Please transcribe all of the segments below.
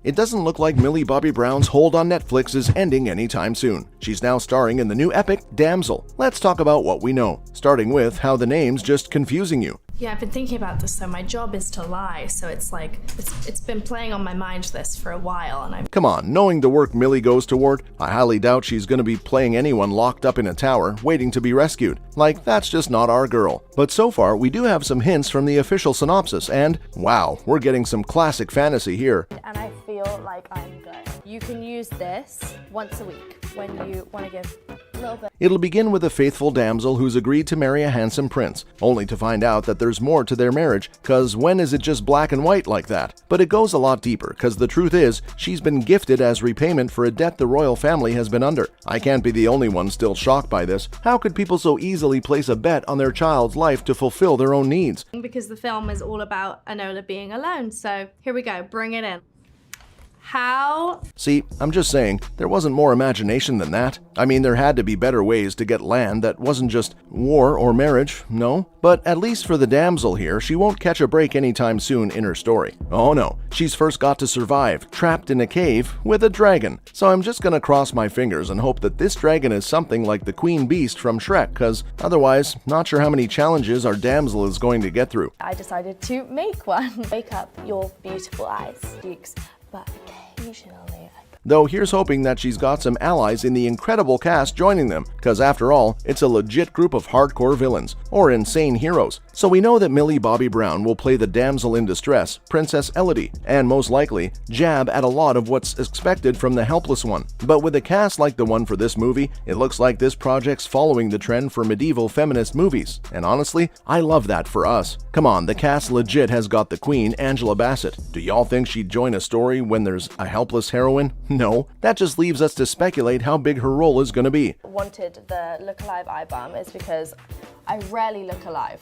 It doesn't look like Millie Bobby Brown's hold on Netflix is ending anytime soon. She's now starring in the new epic Damsel. Let's talk about what we know, starting with how the name's just confusing you. Yeah, I've been thinking about this, so my job is to lie, so it's like, it's been playing on my mind this for a while, and I'm... Come on, knowing the work Millie goes toward, I highly doubt she's gonna be playing anyone locked up in a tower, waiting to be rescued. Like, that's just not our girl. But so far, we do have some hints from the official synopsis, and wow, we're getting some classic fantasy here. And I feel like I'm good. You can use this once a week when you want to give a little bit. It'll begin with a faithful damsel who's agreed to marry a handsome prince, only to find out that there's more to their marriage, cause when is it just black and white like that? But it goes a lot deeper, cause the truth is, she's been gifted as repayment for a debt the royal family has been under. I can't be the only one still shocked by this. How could people so easily place a bet on their child's life to fulfill their own needs? Because the film is all about Enola being alone, so here we go, bring it in. How? See, I'm just saying, there wasn't more imagination than that. I mean, there had to be better ways to get land that wasn't just war or marriage, no? But at least for the damsel here, she won't catch a break anytime soon in her story. Oh no, she's first got to survive, trapped in a cave with a dragon. So I'm just gonna cross my fingers and hope that this dragon is something like the Queen Beast from Shrek, cause otherwise, not sure how many challenges our damsel is going to get through. I decided to make one. Wake up your beautiful eyes, Dukes, but occasionally Though here's hoping that she's got some allies in the incredible cast joining them, cause after all, it's a legit group of hardcore villains, or insane heroes. So we know that Millie Bobby Brown will play the damsel in distress, Princess Elodie, and most likely, jab at a lot of what's expected from the helpless one. But with a cast like the one for this movie, it looks like this project's following the trend for medieval feminist movies, and honestly, I love that for us. Come on, the cast legit has got the queen, Angela Bassett. Do y'all think she'd join a story when there's a helpless heroine? No, that just leaves us to speculate how big her role is gonna be. Wanted the Look Alive eye balm is because I rarely look alive.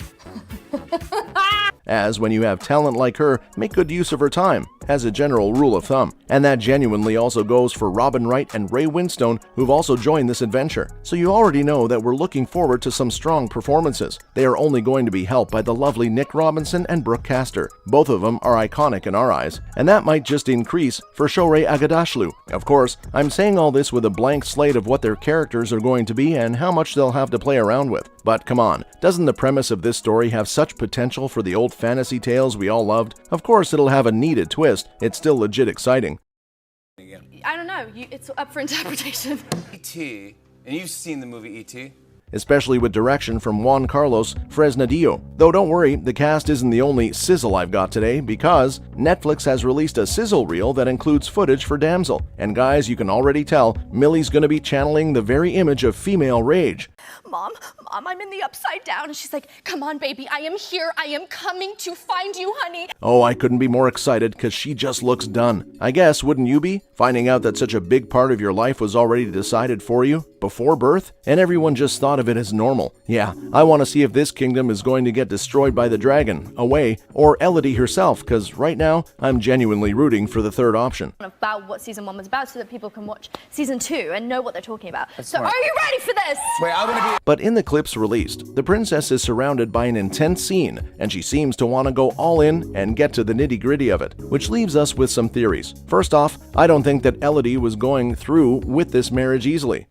As when you have talent like her, make good use of her time, as a general rule of thumb. And that genuinely also goes for Robin Wright and Ray Winstone, who've also joined this adventure. So you already know that we're looking forward to some strong performances. They are only going to be helped by the lovely Nick Robinson and Brooke Castor. Both of them are iconic in our eyes, and that might just increase for Shohreh Aghdashloo. Of course, I'm saying all this with a blank slate of what their characters are going to be and how much they'll have to play around with. But come on, doesn't the premise of this story have such potential for the old fantasy tales we all loved? Of course it'll have a needed twist, it's still legit exciting. I don't know, it's up for interpretation. E.T., and you've seen the movie E.T.? Especially with direction from Juan Carlos Fresnadillo. Though don't worry, the cast isn't the only sizzle I've got today, because Netflix has released a sizzle reel that includes footage for Damsel. And guys, you can already tell, Millie's gonna be channeling the very image of female rage. Mom, I'm in the upside down. And she's like, come on, baby, I am here. I am coming to find you, honey. Oh, I couldn't be more excited because she just looks done. I guess, wouldn't you be? Finding out that such a big part of your life was already decided for you before birth, and everyone just thought of it as normal. Yeah, I want to see if this kingdom is going to get destroyed by the dragon, away, or Elodie herself, because right now, I'm genuinely rooting for the third option. About what season 1 was about so that people can watch season 2 and know what they're talking about. That's so smart. are you ready for this? Wait, I'm gonna be... But in the clips released, the princess is surrounded by an intense scene, and she seems to want to go all in and get to the nitty-gritty of it, which leaves us with some theories. First off, I don't think that Elodie was going through with this marriage easily.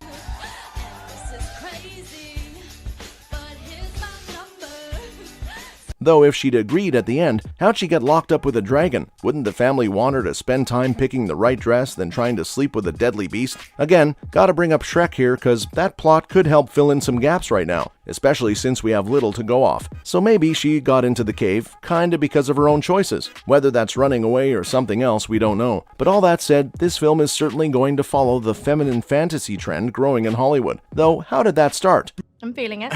Though if she'd agreed at the end, how'd she get locked up with a dragon? Wouldn't the family want her to spend time picking the right dress than trying to sleep with a deadly beast? Again, gotta bring up Shrek here, cause that plot could help fill in some gaps right now, especially since we have little to go off. So maybe she got into the cave, kinda because of her own choices. Whether that's running away or something else, we don't know. But all that said, this film is certainly going to follow the feminine fantasy trend growing in Hollywood. Though, how did that start? I'm feeling it.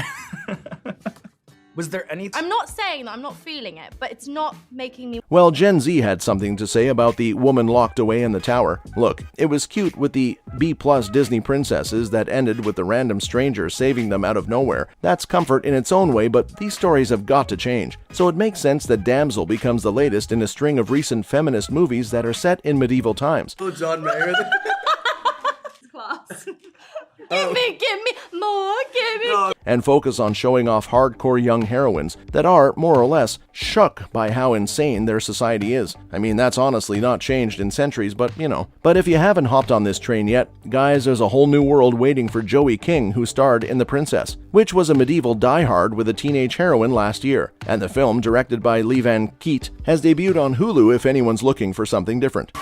Was there any... I'm not saying that I'm not feeling it, but it's not making me... Well, Gen Z had something to say about the woman locked away in the tower. Look, it was cute with the B+ Disney princesses that ended with the random stranger saving them out of nowhere. That's comfort in its own way, but these stories have got to change. So it makes sense that Damsel becomes the latest in a string of recent feminist movies that are set in medieval times. Oh, John Mayer. Class. Give me more, give me. And focus on showing off hardcore young heroines that are, more or less, shook by how insane their society is. I mean, that's honestly not changed in centuries, but you know. But if you haven't hopped on this train yet, guys, there's a whole new world waiting for Joey King, who starred in The Princess, which was a medieval die-hard with a teenage heroine last year. And the film, directed by Lee Van Keet, has debuted on Hulu if anyone's looking for something different.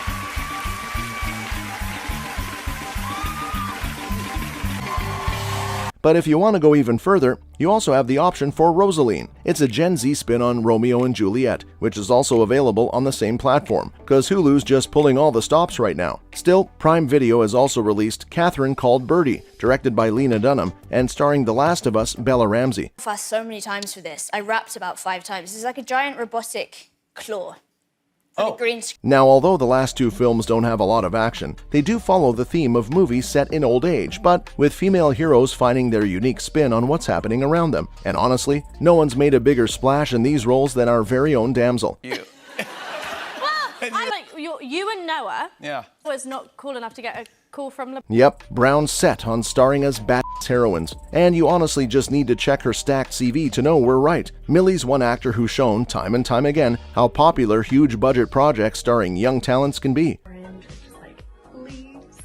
But if you want to go even further, you also have the option for Rosaline. It's a Gen Z spin on Romeo and Juliet, which is also available on the same platform, because Hulu's just pulling all the stops right now. Still, Prime Video has also released Catherine Called Birdie, directed by Lena Dunham, and starring The Last of Us Bella Ramsey. I fast so many times for this. I rapped about 5 times. It's like a giant robotic claw. Oh. Green screen. Now, although the last two films don't have a lot of action, they do follow the theme of movies set in old age, but with female heroes finding their unique spin on what's happening around them. And honestly, no one's made a bigger splash in these roles than our very own damsel. Well, I like you and Noah. Yeah. Was not cool enough to get a call from. Yep, Brown's set on starring as badass heroines. And you honestly just need to check her stacked CV to know we're right. Millie's one actor who's shown, time and time again, how popular huge budget projects starring young talents can be. Orange, just like leaves.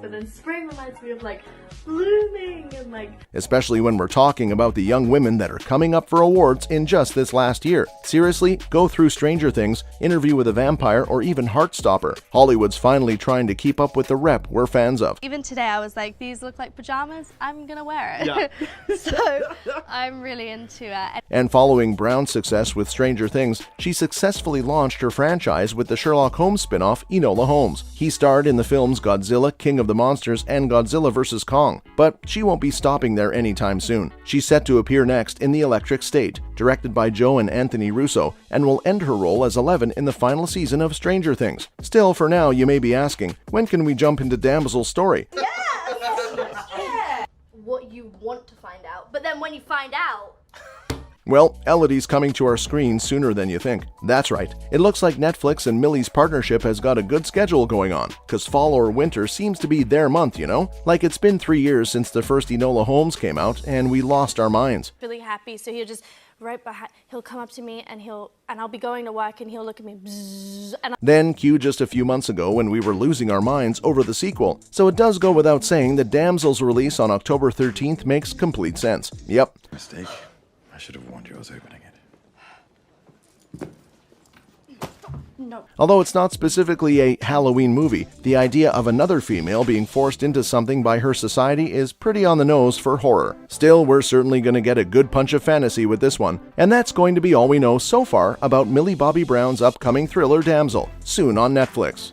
But then spring reminds me of like blooming and like. Especially when we're talking about the young women that are coming up for awards in just this last year. Seriously, go through Stranger Things, Interview with a Vampire, or even Heartstopper. Hollywood's finally trying to keep up with the rep we're fans of. Even today I was like, these look like pajamas, I'm gonna wear it. Yeah. So I'm really into it. And following Brown's success with Stranger Things, she successfully launched her franchise with the Sherlock Holmes spin-off Enola Holmes. He starred in the films Godzilla, King of the Monsters, and Godzilla vs. Kong. But she won't be stopping there anytime soon. She's set to appear next in The Electric State, directed by Joe and Anthony Russo, and will end her role as Eleven in the final season of Stranger Things. Still, for now, you may be asking, when can we jump into Damsel's story? Yeah. What you want to find out, but then when you find out. Well, Elodie's coming to our screens sooner than you think. That's right. It looks like Netflix and Millie's partnership has got a good schedule going on, cause fall or winter seems to be their month, you know? Like it's been 3 years since the first Enola Holmes came out, and we lost our minds. Really happy, so he'll just right behind. He'll come up to me and I'll be going to work and he'll look at me. Bzzz, and Then cue just a few months ago when we were losing our minds over the sequel. So it does go without saying that Damsel's release on October 13th makes complete sense. Yep. Mistake. I should have warned you I was opening it. no. Although it's not specifically a Halloween movie, the idea of another female being forced into something by her society is pretty on the nose for horror. Still, we're certainly going to get a good punch of fantasy with this one. And that's going to be all we know so far about Millie Bobby Brown's upcoming thriller Damsel, soon on Netflix.